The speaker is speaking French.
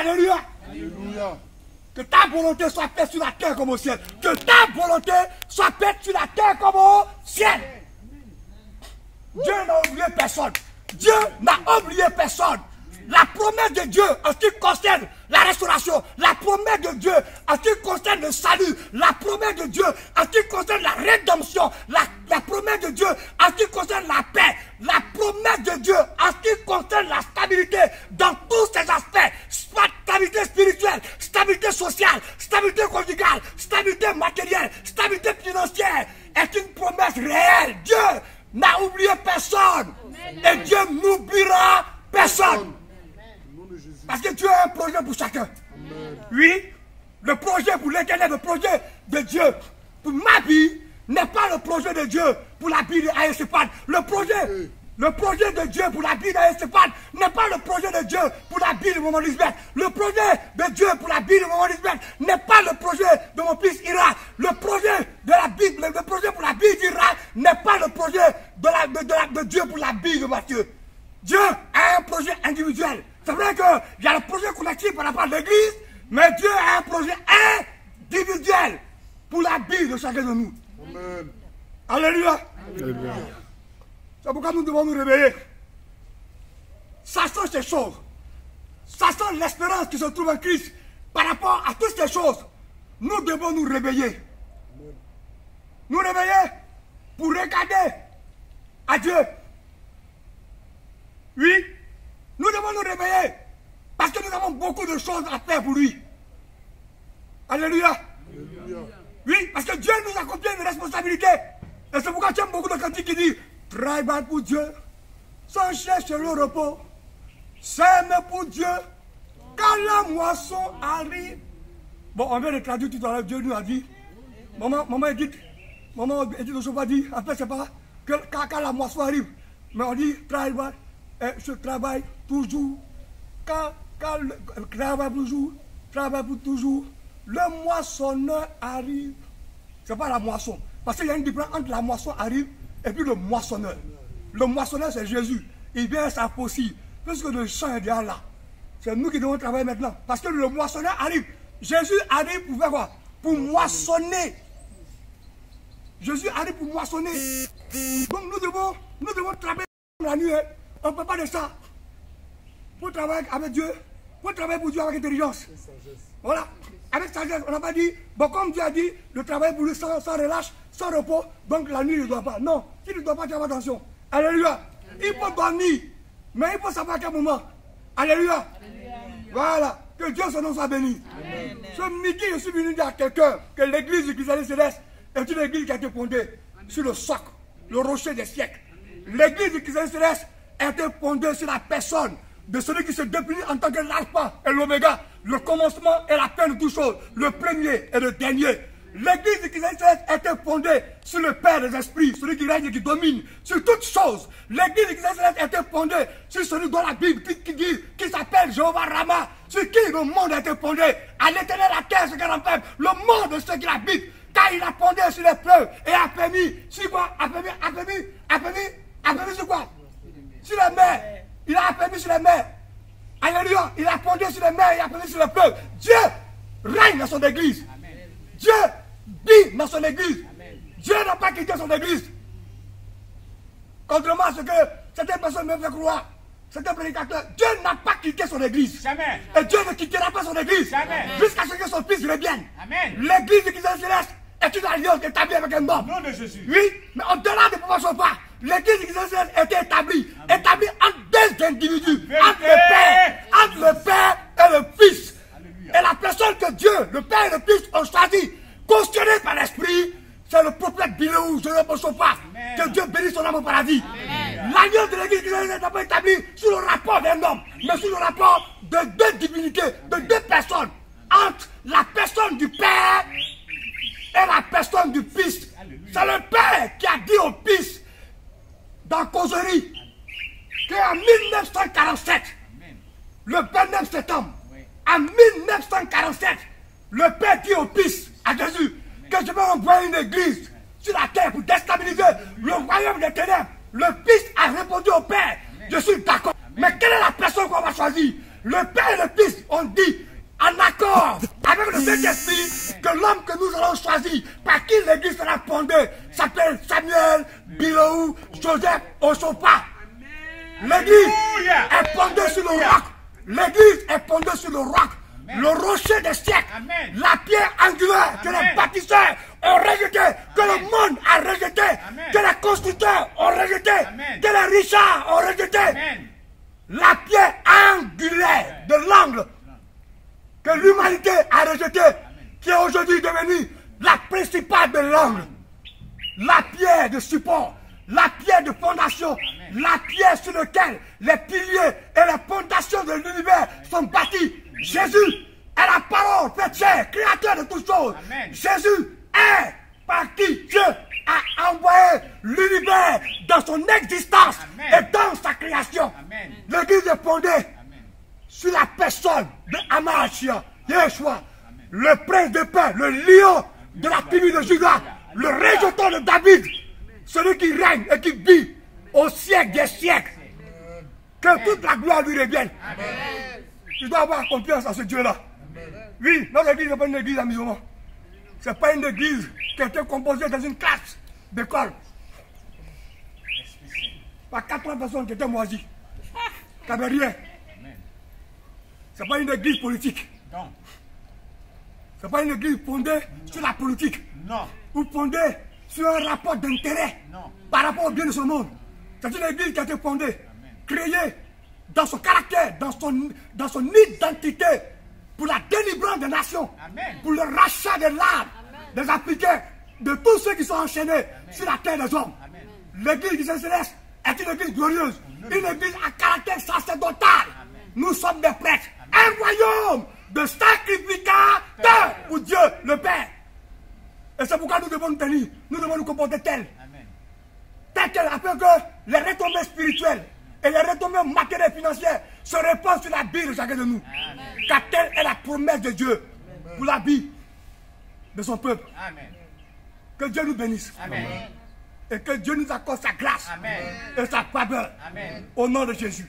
Alléluia. Alléluia. Que ta volonté soit faite sur la terre comme au ciel. Que ta volonté soit faite sur la terre comme au ciel. Dieu n'a oublié personne. Dieu n'a oublié personne. La promesse de Dieu en ce qui concerne la restauration, la promesse de Dieu en ce qui concerne le salut, la promesse de Dieu en ce qui concerne la rédemption, la promesse de Dieu en ce qui concerne la paix, la promesse de Dieu en ce qui concerne la stabilité dans tous ces aspects, stabilité spirituelle, stabilité sociale, stabilité conjugale, stabilité matérielle, stabilité financière, est une promesse réelle. Dieu n'a oublié personne et Dieu n'oubliera personne. Parce que Dieu a un projet pour chacun. Amen. Oui, le projet pour l'Éternel, le projet de Dieu pour ma vie n'est pas le projet de Dieu pour la vie d'Aïsépane. Le projet de Dieu pour la vie d'Aïsépane n'est pas le projet de Dieu pour la vie de maman Lisbeth. Le projet de Dieu pour la vie de maman Lisbeth n'est pas le projet de mon fils Ira. Le projet de la Bible, le projet pour la vie d'Ira n'est pas le projet de Dieu pour la vie de Matthieu. Dieu a un projet individuel. C'est vrai qu'il y a le projet collectif par rapport à l'église, mais Dieu a un projet individuel pour la vie de chacun de nous. Amen. Alléluia. Alléluia. C'est pourquoi nous devons nous réveiller. Sachant ces choses, sachant l'espérance qui se trouve en Christ par rapport à toutes ces choses, nous devons nous réveiller. Nous réveiller pour regarder à Dieu. Oui. Nous devons nous réveiller parce que nous avons beaucoup de choses à faire pour lui. Alléluia. Alléluia. Oui, parce que Dieu nous a confié une responsabilité. Et c'est pourquoi j'aime beaucoup de cantiques qui dit travaille pour Dieu, sans chercher le repos. S'aimer pour Dieu, quand la moisson arrive. Bon, on vient de traduire tout à l'heure. Dieu nous a dit, maman Edith Osoba dit, en fait, c'est pas que quand la moisson arrive, mais on dit travaille. Je travaille toujours. Quand travaille pour toujours, le moissonneur arrive. Ce n'est pas la moisson. Parce qu'il y a une différence entre la moisson arrive et puis le moissonneur. Le moissonneur, c'est Jésus. Il vient sa faucille. Puisque le champ est déjà là. C'est nous qui devons travailler maintenant. Parce que le moissonneur arrive. Jésus arrive pour faire quoi? Pour moissonner. Jésus arrive pour moissonner. Donc nous devons travailler la nuit. On ne peut pas de ça. Pour travailler avec Dieu, pour travailler pour Dieu avec intelligence. Voilà. Avec sagesse, on n'a pas dit, bon, comme Dieu a dit, le travail pour lui sans relâche, sans repos, donc la nuit il ne doit pas. Non, il ne doit pas faire attention. Alléluia. Il faut dormir, mais il faut savoir à quel moment. Alléluia. Voilà. Que Dieu son nom soit béni. Amen. Ce midi, je suis venu dire à quelqu'un que l'église du Christ céleste est une église qui a été fondée sur le socle, le rocher des siècles. L'église du Christ céleste a été fondée sur la personne de celui qui se définit en tant que l'alpha et l'oméga, le commencement et la fin de toutes choses, le premier et le dernier. L'église du Christ céleste a été fondée sur le Père des esprits, celui qui règne et qui domine sur toutes choses. L'église du Christ céleste a été fondée sur celui dont la Bible qui s'appelle Jéhovah Rama, sur qui le monde a été fondé. À l'éternel la terre, ce qu'elle en fait, le monde de ceux qui l'habitent, car il a fondé sur les fleuves et a permis, sur quoi? A permis sur quoi? Sur la mer. Il a permis sur les mers. Alléluia. Il a fondé sur les mers, il a permis sur les fleuves. Dieu règne dans son église. Amen. Dieu vit dans son église. Amen. Dieu n'a pas quitté son église. Contrairement à ce que certaines personnes me font croire, certains prédicateurs, Dieu n'a pas quitté son église. Jamais. Et Dieu ne quittera pas son église. Jamais. Jusqu'à ce que son fils revienne. L'église du Christ céleste est une alliance établie avec un homme. Nom de Jésus. Oui, mais au-delà des proportions pas. L'église du Christ céleste a été établie entre deux individus, entre le Père et le Fils. Alléluia. Et la personne que Dieu, le Père et le Fils ont choisi, constituée par l'Esprit, c'est le prophète Biléou, je ne pense pas. Que Dieu bénisse son âme au paradis. L'alliance de l'église du Christ céleste n'est pas établie sous le rapport d'un homme, mais sous le rapport de deux divinités, de deux personnes, entre la personne du Père et la personne du Fils. C'est le Père qui a dit au Fils, dans Causerie, qu'en 1947, le 29 septembre, en 1947, le Père dit au Fils, à Jésus, que je vais envoyer une église sur la terre pour déstabiliser le royaume des ténèbres. Le Fils a répondu au Père, je suis d'accord. Mais quelle est la personne qu'on va choisir? le Père et le Fils ont dit, en accord avec le Saint-Esprit, que l'homme que nous allons choisir, par qui l'église sera fondée, s'appelle Samuel, Bilou, Joseph, Osopa. L'église est fondée sur le roc. L'église est fondée sur le roc. Le rocher des siècles, la pierre angulaire que les bâtisseurs ont rejeté, que le monde a rejeté, que les constructeurs ont rejeté, que les richards ont rejeté. La pierre angulaire de l'angle que l'humanité a rejeté, qui est aujourd'hui devenue la principale de l'angle, la pierre de support, la pierre de fondation, la pierre sur laquelle les piliers et les fondations de l'univers sont bâtis. Jésus est la parole faite chair, créateur de toutes choses. Amen. Jésus est par qui Dieu a envoyé l'univers dans son existence. Amen. Et dans sa création. L'église est fondée sur la personne de Amashia, Yeshua, le prince de paix, le lion de la tribu de Juda, le rejeton de David, celui qui règne et qui vit au siècle des siècles. Que toute la gloire lui revienne. Tu dois avoir confiance en ce Dieu-là. Oui, notre église n'est pas une église à musulmans. Ce n'est pas une église qui a été composée dans une classe d'école. Par 80 personnes qui étaient moisies. Qui n'avaient rien. Ce n'est pas une église politique. Ce n'est pas une église fondée sur la politique. Non. Ou fondée sur un rapport d'intérêt par rapport au bien de ce monde. C'est une église qui a été fondée, créée dans son caractère, dans son identité, pour la délivrance des nations, Amen. Pour le rachat de l'âme des Africains, de tous ceux qui sont enchaînés Amen. Sur la terre des hommes. L'église du Saint-Céleste est une église glorieuse, une église à caractère sacerdotal. Amen. Nous sommes des prêtres, Amen. Un royaume de sacrificateurs pour Dieu le Père. Et c'est pourquoi nous devons nous tenir, nous devons nous comporter tels, afin que les retombées spirituelles et les retombées matérielles et financières se répandent sur la vie de chacun de nous. Amen. Car telle est la promesse de Dieu pour la vie de son peuple. Amen. Que Dieu nous bénisse. Amen. Et que Dieu nous accorde sa grâce Amen. Et sa faveur. Amen. Au nom de Jésus.